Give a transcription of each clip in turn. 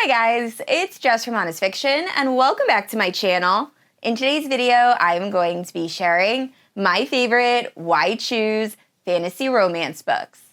Hi guys, it's Jess from Honest Fiction, and welcome back to my channel. In today's video, I'm going to be sharing my favorite why choose fantasy romance books.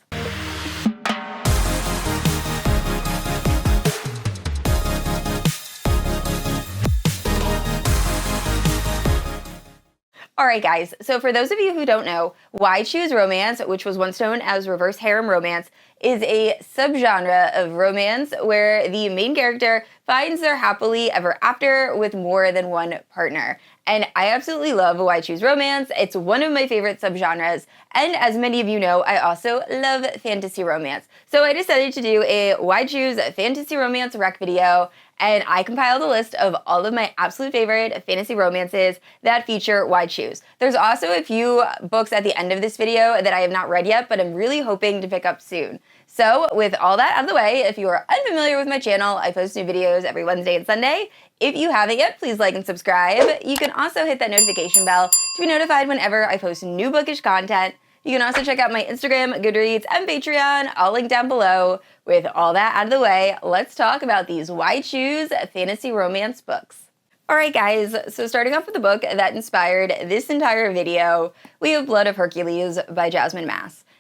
Alright guys, so for those of you who don't know, why choose romance, which was once known as reverse harem romance, is a subgenre of romance where the main character finds their happily ever after with more than one partner. And I absolutely love why choose romance. It's one of my favorite subgenres, and as many of you know, I also love fantasy romance. So I decided to do a why choose fantasy romance rec video, and I compiled a list of all of my absolute favorite fantasy romances that feature why choose. There's also a few books at the end of this video that I have not read yet, but I'm really hoping to pick up soon. So with all that out of the way, if you are unfamiliar with my channel, I post new videos every Wednesday and Sunday. If you haven't yet, please like and subscribe. You can also hit that notification bell to be notified whenever I post new bookish content. You can also check out my Instagram, Goodreads, and Patreon, all linked down below. With all that out of the way, let's talk about these why choose fantasy romance books. Alright guys, so starting off with the book that inspired this entire video, we have Blood of Hercules by Jasmine.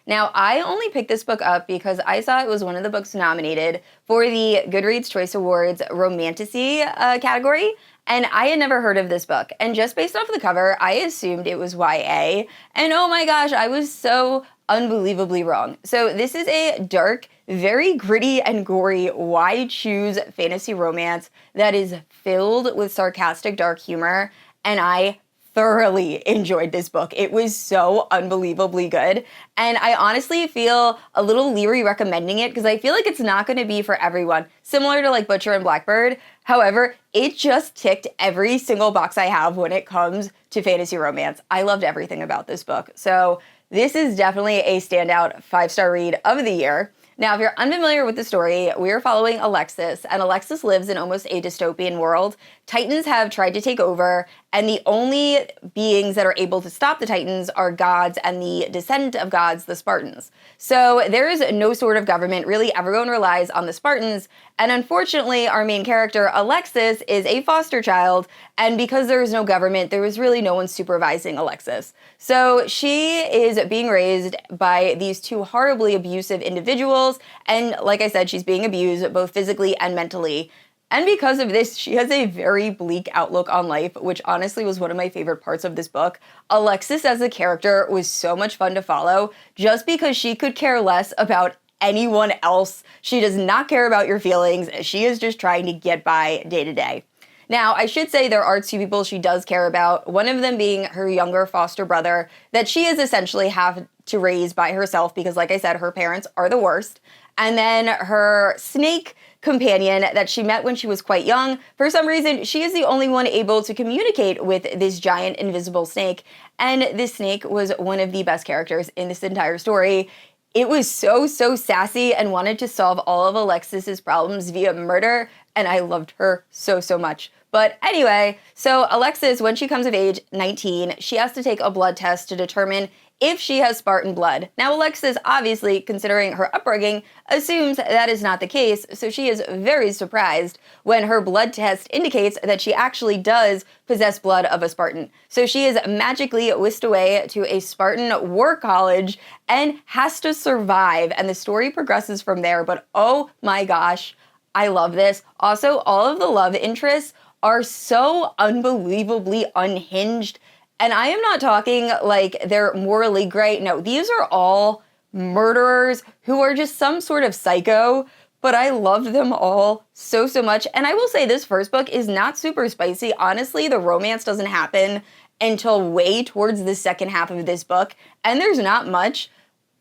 Now, I only picked this book up because I saw it was one of the books nominated for the Goodreads Choice Awards Romantasy category, and I had never heard of this book. And just based off the cover, I assumed it was YA, and oh my gosh, I was so unbelievably wrong. So this is a dark, very gritty and gory why choose fantasy romance that is filled with sarcastic dark humor, and I thoroughly enjoyed this book. It was so unbelievably good, and I honestly feel a little leery recommending it because I feel like it's not going to be for everyone, similar to like Butcher and Blackbird. However, it just ticked every single box I have when it comes to fantasy romance. I loved everything about this book, so this is definitely a standout 5-star read of the year. Now, if you're unfamiliar with the story, we are following Alexis, and Alexis lives in almost a dystopian world. Titans have tried to take over, and the only beings that are able to stop the Titans are gods and the descendant of gods, the Spartans. So there is no sort of government. Really, everyone relies on the Spartans, and unfortunately, our main character, Alexis, is a foster child, and because there is no government, there is really no one supervising Alexis. So she is being raised by these two horribly abusive individuals, and like I said, she's being abused both physically and mentally. And because of this, she has a very bleak outlook on life, which honestly was one of my favorite parts of this book. Alexis as a character was so much fun to follow, just because she could care less about anyone else. She does not care about your feelings. She is just trying to get by day to day. Now, I should say there are two people she does care about, one of them being her younger foster brother that she is essentially have to raise by herself because, like I said, her parents are the worst. And then her snake companion that she met when she was quite young. For some reason, she is the only one able to communicate with this giant invisible snake, and this snake was one of the best characters in this entire story. It was so sassy and wanted to solve all of Alexis's problems via murder, and I loved her so much. But anyway, so Alexis, when she comes of age, 19, she has to take a blood test to determine if she has Spartan blood. Now, Alexis, obviously, considering her upbringing, assumes that is not the case, so she is very surprised when her blood test indicates that she actually does possess blood of a Spartan. So she is magically whisked away to a Spartan war college and has to survive, and the story progresses from there, but oh my gosh, I love this. Also, all of the love interests are so unbelievably unhinged. And I am not talking like they're morally gray. No, these are all murderers who are just some sort of psycho, but I love them all so much. And I will say this first book is not super spicy. Honestly, the romance doesn't happen until way towards the second half of this book, and there's not much,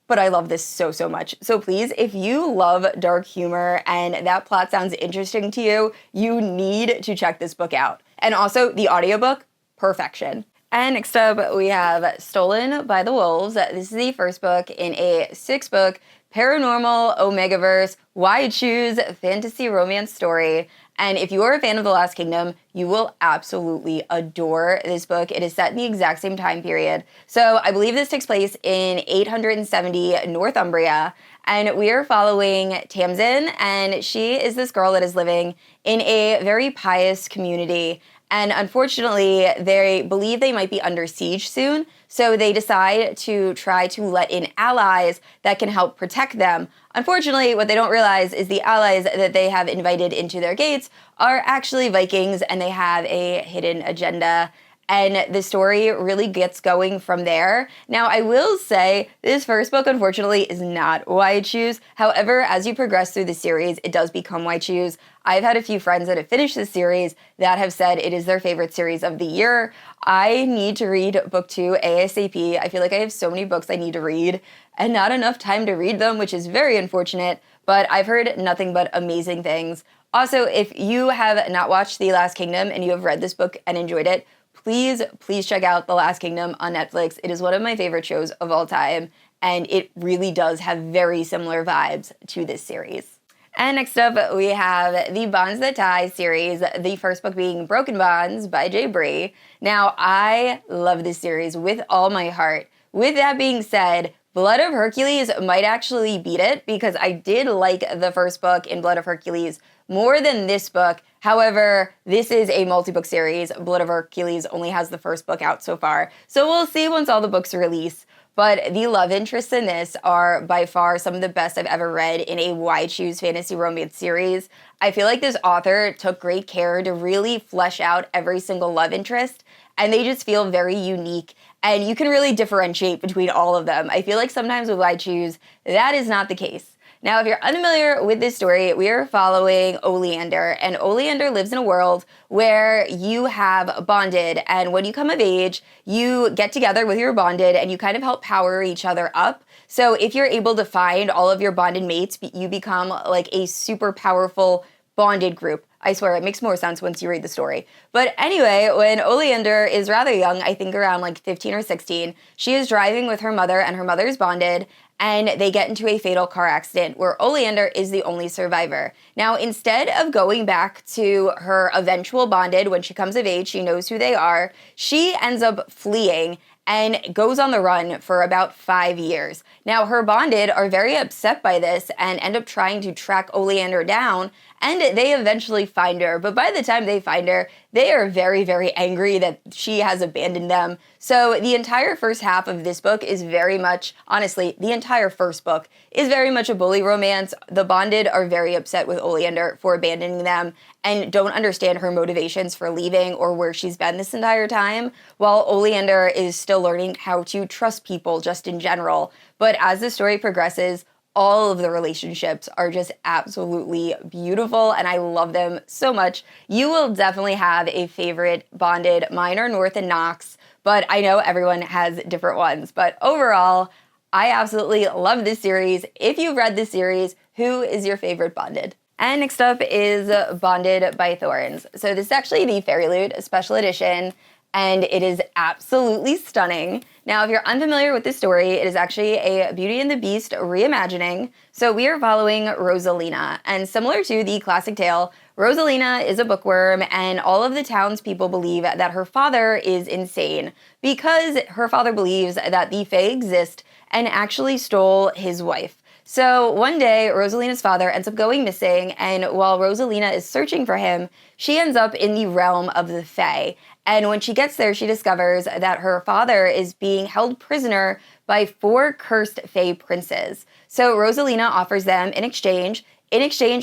but I love this so much. So please, if you love dark humor and that plot sounds interesting to you, you need to check this book out. And also, the audiobook, perfection. And next up, we have Stolen by the Wolves. This is the first book in a 6-book paranormal, Omegaverse, why choose fantasy romance story. And if you are a fan of The Last Kingdom, you will absolutely adore this book. It is set in the exact same time period. So I believe this takes place in 870 Northumbria. And we are following Tamsin, and she is this girl that is living in a very pious community. And unfortunately, they believe they might be under siege soon, so they decide to try to let in allies that can help protect them. Unfortunately, what they don't realize is the allies that they have invited into their gates are actually Vikings, and they have a hidden agenda. And the story really gets going from there. Now, I will say this first book, unfortunately, is not why I choose. However, as you progress through the series, it does become why I choose. I've had a few friends that have finished this series that have said it is their favorite series of the year. I need to read book 2 ASAP. I feel like I have so many books I need to read and not enough time to read them, which is very unfortunate. But I've heard nothing but amazing things. Also, if you have not watched The Last Kingdom and you have read this book and enjoyed it, please check out The Last Kingdom on Netflix. It is one of my favorite shows of all time, and it really does have very similar vibes to this series. And next up, we have the Bonds That Tie series, the first book being Broken Bonds by J. Bree. Now, I love this series with all my heart. With that being said, Blood of Hercules might actually beat it, because I did like the first book in Blood of Hercules more than this book. However, this is a multi-book series. Blood of Hercules only has the first book out so far. So we'll see once all the books release. But the love interests in this are by far some of the best I've ever read in a Why Choose fantasy romance series. I feel like this author took great care to really flesh out every single love interest, and they just feel very unique, and you can really differentiate between all of them. I feel like sometimes with Why Choose, that is not the case. Now, if you're unfamiliar with this story, we are following Oleander, and Oleander lives in a world where you have bonded, and when you come of age, you get together with your bonded, and you kind of help power each other up. So if you're able to find all of your bonded mates, you become like a super powerful bonded group. I swear, it makes more sense once you read the story. But anyway, when Oleander is rather young, I think around like 15 or 16, she is driving with her mother, and her mother is bonded, and they get into a fatal car accident where Oleander is the only survivor. Now, instead of going back to her eventual bonded when she comes of age, she knows who they are, she ends up fleeing and goes on the run for about 5 years. Now, her bonded are very upset by this and end up trying to track Oleander down, and they eventually find her. But by the time they find her, they are very, very angry that she has abandoned them. So the entire first half of this book is very much, honestly, the entire first book is very much a bully romance. The bonded are very upset with Oleander for abandoning them and don't understand her motivations for leaving or where she's been this entire time, while Oleander is still learning how to trust people just in general. But as the story progresses, all of the relationships are just absolutely beautiful, and I love them so much. You will definitely have a favorite bonded. Mine are North and Knox, but I know everyone has different ones. But overall, I absolutely love this series. If you've read this series, who is your favorite bonded? And next up is Bonded by Thorns. So this is actually the Fairy Loot Special Edition, and it is absolutely stunning. Now, if you're unfamiliar with this story, it is actually a Beauty and the Beast reimagining. So we are following Rosalina, and similar to the classic tale, Rosalina is a bookworm, and all of the townspeople believe that her father is insane because her father believes that the Fae exist and actually stole his wife. So one day, Rosalina's father ends up going missing, and while Rosalina is searching for him, she ends up in the realm of the Fae. And when she gets there, she discovers that her father is being held prisoner by 4 cursed Fae princes. So Rosalina offers them in exchange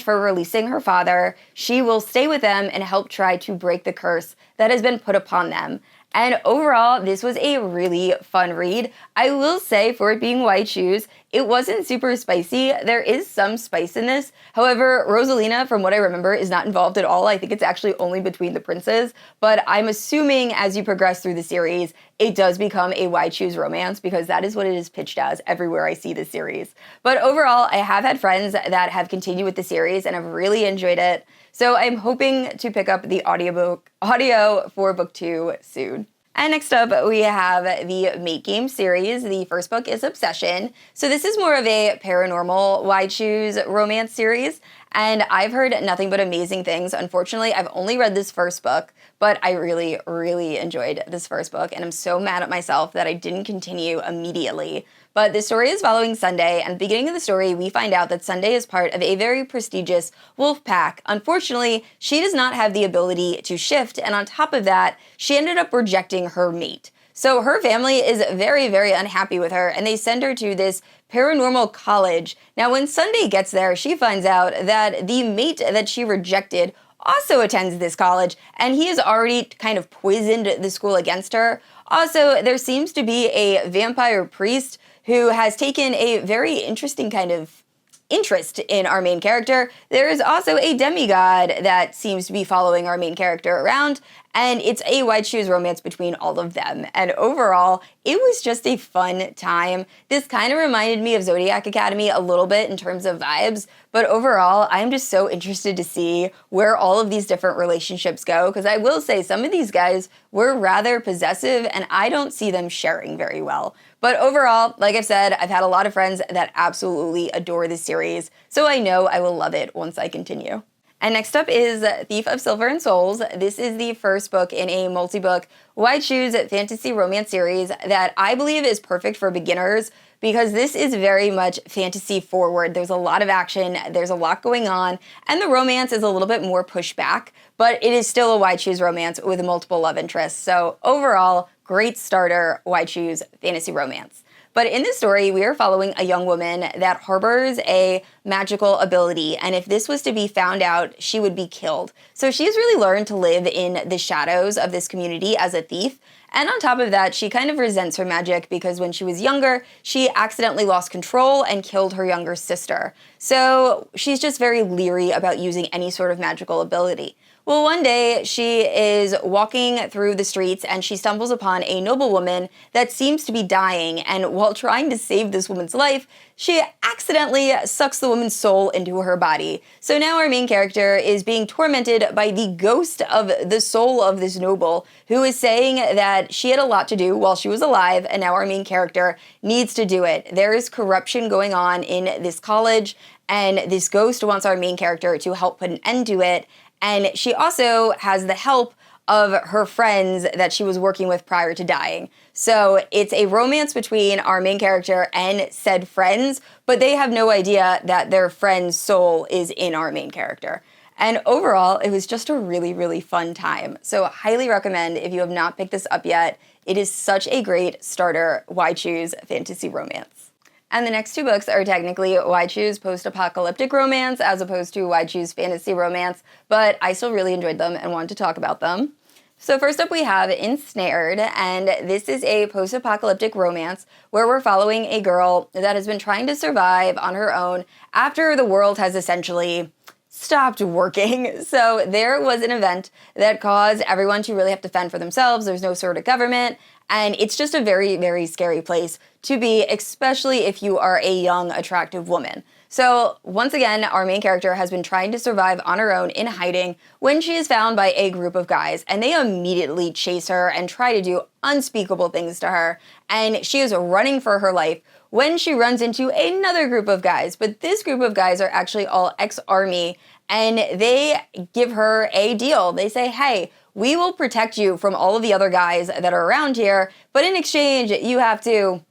for releasing her father, she will stay with them and help try to break the curse that has been put upon them. And overall, this was a really fun read. I will say, for it being Why Choose, it wasn't super spicy. There is some spice in this. However, Rosalina, from what I remember, is not involved at all. I think it's actually only between the princes. But I'm assuming as you progress through the series, it does become a Why Choose romance, because that is what it is pitched as everywhere I see this series. But overall, I have had friends that have continued with the series and have really enjoyed it. So I'm hoping to pick up the audio for book 2 soon. And next up, we have the Mate Game series. The first book is Obsession. So this is more of a paranormal Why Choose romance series. And I've heard nothing but amazing things. Unfortunately, I've only read this first book, but I really, really enjoyed this first book. And I'm so mad at myself that I didn't continue immediately. But the story is following Sunday, and at the beginning of the story, we find out that Sunday is part of a very prestigious wolf pack. Unfortunately, she does not have the ability to shift, and on top of that, she ended up rejecting her mate. So her family is very, very unhappy with her, and they send her to this paranormal college. Now, when Sunday gets there, she finds out that the mate that she rejected also attends this college, and he has already kind of poisoned the school against her. Also, there seems to be a vampire priest who has taken a very interesting kind of interest in our main character. There is also a demigod that seems to be following our main character around, and it's a Why Choose romance between all of them. And overall, it was just a fun time. This kind of reminded me of Zodiac Academy a little bit in terms of vibes, but overall, I'm just so interested to see where all of these different relationships go, because I will say some of these guys were rather possessive, and I don't see them sharing very well. But overall, like I've said, I've had a lot of friends that absolutely adore this series, so I know I will love it once I continue. And next up is Thief of Silver and Souls. This is the first book in a multi-book Why Choose fantasy romance series that I believe is perfect for beginners because this is very much fantasy forward. There's a lot of action, there's a lot going on, and the romance is a little bit more pushed back, but it is still a Why Choose romance with multiple love interests. So overall, great starter Why Choose fantasy romance. But in this story, we are following a young woman that harbors a magical ability, and if this was to be found out, she would be killed. So she's really learned to live in the shadows of this community as a thief, and on top of that, she kind of resents her magic because when she was younger, she accidentally lost control and killed her younger sister. So she's just very leery about using any sort of magical ability. Well, one day she is walking through the streets and she stumbles upon a noblewoman that seems to be dying, and while trying to save this woman's life, she accidentally sucks the woman's soul into her body. So now our main character is being tormented by the ghost of the soul of this noble, who is saying that she had a lot to do while she was alive, and now our main character needs to do it. There is corruption going on in this college, and this ghost wants our main character to help put an end to it. And she also has the help of her friends that she was working with prior to dying. So it's a romance between our main character and said friends, but they have no idea that their friend's soul is in our main character. And overall, it was just a really, really fun time. So highly recommend if you have not picked this up yet. It is such a great starter Why Choose fantasy romance. And the next two books are technically Why Choose Post-Apocalyptic romance as opposed to Why Choose fantasy romance, but I still really enjoyed them and wanted to talk about them. So first up we have Ensnared, and this is a post-apocalyptic romance where we're following a girl that has been trying to survive on her own after the world has essentially stopped working. So there was an event that caused everyone to really have to fend for themselves. There's no sort of government, and it's just a very, very scary place to be, especially if you are a young, attractive woman. So once again, our main character has been trying to survive on her own in hiding when she is found by a group of guys, and they immediately chase her and try to do unspeakable things to her, and she is running for her life when she runs into another group of guys. But this group of guys are actually all ex-army, and they give her a deal. They say, hey, we will protect you from all of the other guys that are around here, but in exchange, you have to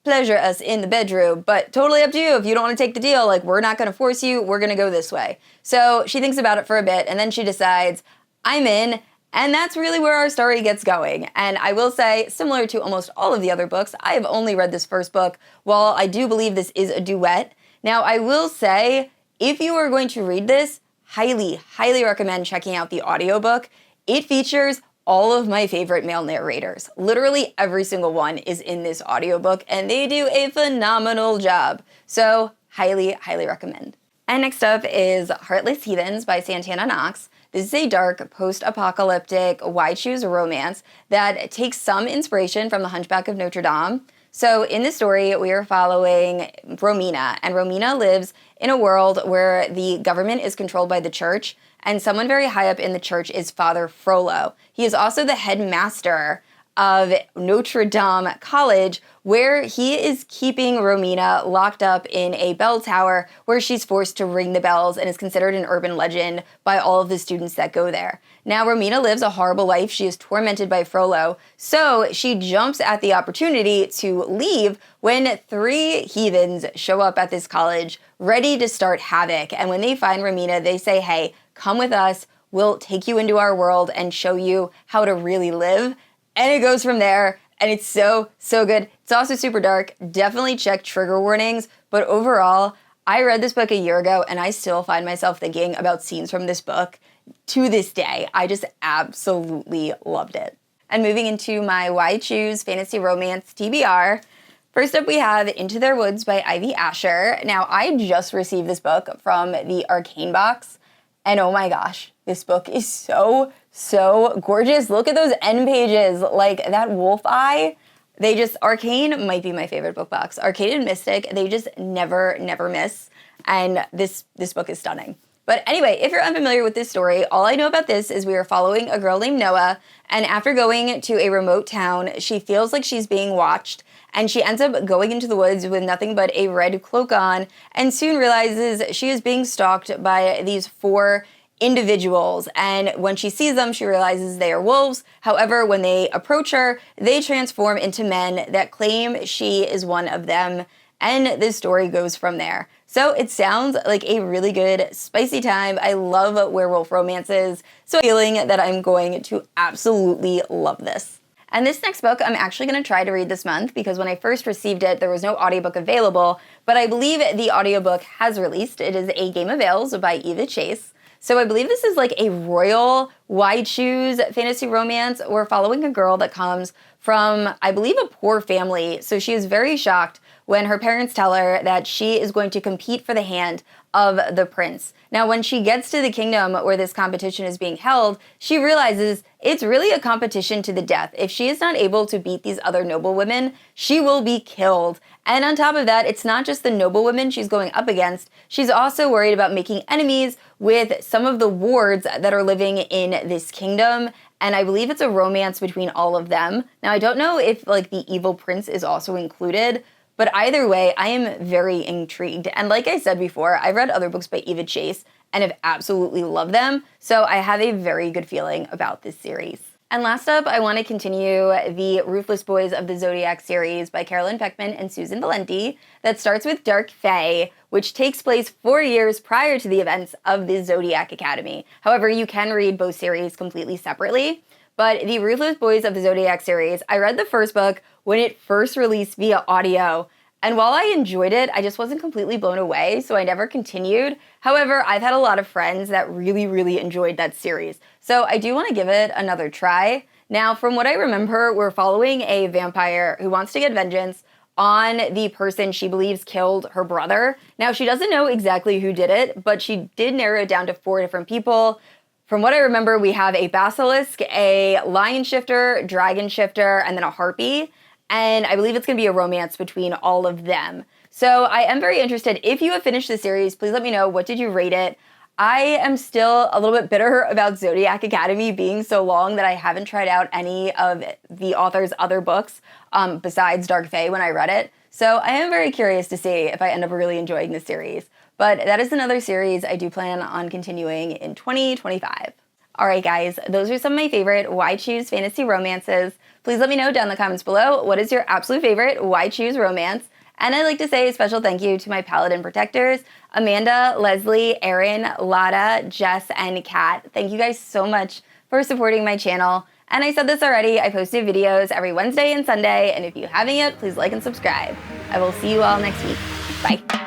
pleasure us in the bedroom, but totally up to you. If you don't want to take the deal, like, we're not going to force you, we're going to go this way. So she thinks about it for a bit, and then she decides, I'm in, and that's really where our story gets going. And I will say, similar to almost all of the other books, I have only read this first book, while I do believe this is a duet. Now, I will say, if you are going to read this, highly, highly recommend checking out the audiobook. It features all of my favorite male narrators. Literally every single one is in this audiobook, and they do a phenomenal job. So highly, highly recommend. And next up is Heartless Heathens by Santana Knox. This is a dark, post-apocalyptic, Why Choose romance that takes some inspiration from The Hunchback of Notre Dame. So in this story, we are following Romina, and Romina lives in a world where the government is controlled by the church, and someone very high up in the church is Father Frollo. He is also the headmaster of Notre Dame College, where he is keeping Romina locked up in a bell tower where she's forced to ring the bells and is considered an urban legend by all of the students that go there. Now, Romina lives a horrible life. She is tormented by Frollo, so she jumps at the opportunity to leave when 3 heathens show up at this college ready to start havoc. And when they find Romina, they say, hey, come with us. We'll take you into our world and show you how to really live. And it goes from there, and it's so, so good. It's also super dark. Definitely check trigger warnings, but overall, I read this book a year ago, and I still find myself thinking about scenes from this book to this day. I just absolutely loved it. And moving into my Why Choose Fantasy Romance TBR, first up we have Into Their Woods by Ivy Asher. Now, I just received this book from the Arcane box, and oh my gosh, this book is so gorgeous. Look at those end pages, like that wolf eye. Arcane might be my favorite book box. Arcane and Mystic, they just never miss. And this book is stunning. But anyway, if you're unfamiliar with this story, all I know about this is we are following a girl named Noah, and after going to a remote town, she feels like she's being watched, and she ends up going into the woods with nothing but a red cloak on, and soon realizes she is being stalked by these 4 individuals, and when she sees them, she realizes they are wolves. However, when they approach her, they transform into men that claim she is one of them, and this story goes from there. So it sounds like a really good, spicy time. I love werewolf romances, so I'm feeling that I'm going to absolutely love this. And this next book I'm actually going to try to read this month because when I first received it, there was no audiobook available, but I believe the audiobook has released. It is A Game of Veils by Eva Chase. So I believe this is like a royal Why Choose fantasy romance. We're following a girl that comes from, I believe, a poor family. So she is very shocked when her parents tell her that she is going to compete for the hand of the prince. Now, when she gets to the kingdom where this competition is being held, she realizes it's really a competition to the death. If she is not able to beat these other noblewomen, she will be killed. And on top of that, it's not just the noblewomen she's going up against. She's also worried about making enemies with some of the wards that are living in this kingdom. And I believe it's a romance between all of them. Now, I don't know if like the evil prince is also included, but either way, I am very intrigued. And like I said before, I've read other books by Eva Chase and have absolutely loved them. So I have a very good feeling about this series. And last up, I want to continue the Ruthless Boys of the Zodiac series by Carolyn Peckman and Susan Valenti that starts with Dark Fae, which takes place 4 years prior to the events of the Zodiac Academy. However, you can read both series completely separately. But the Ruthless Boys of the Zodiac series, I read the first book when it first released via audio. And while I enjoyed it, I just wasn't completely blown away, so I never continued. However, I've had a lot of friends that really enjoyed that series. So I do want to give it another try. Now, from what I remember, we're following a vampire who wants to get vengeance on the person she believes killed her brother. Now, she doesn't know exactly who did it, but she did narrow it down to 4 different people. From what I remember, we have a basilisk, a lion shifter, dragon shifter, and then a harpy. And I believe it's going to be a romance between all of them. So I am very interested. If you have finished the series, please let me know. What did you rate it? I am still a little bit bitter about Zodiac Academy being so long that I haven't tried out any of the author's other books besides Dark Fae when I read it. So I am very curious to see if I end up really enjoying the series. But that is another series I do plan on continuing in 2025. All right, guys, those are some of my favorite Why Choose fantasy romances. Please let me know down in the comments below what is your absolute favorite Why Choose romance. And I'd like to say a special thank you to my Paladin protectors, Amanda, Leslie, Erin, Lada, Jess, and Kat. Thank you guys so much for supporting my channel. And I said this already, I post new videos every Wednesday and Sunday, and if you haven't yet, please like and subscribe. I will see you all next week. Bye.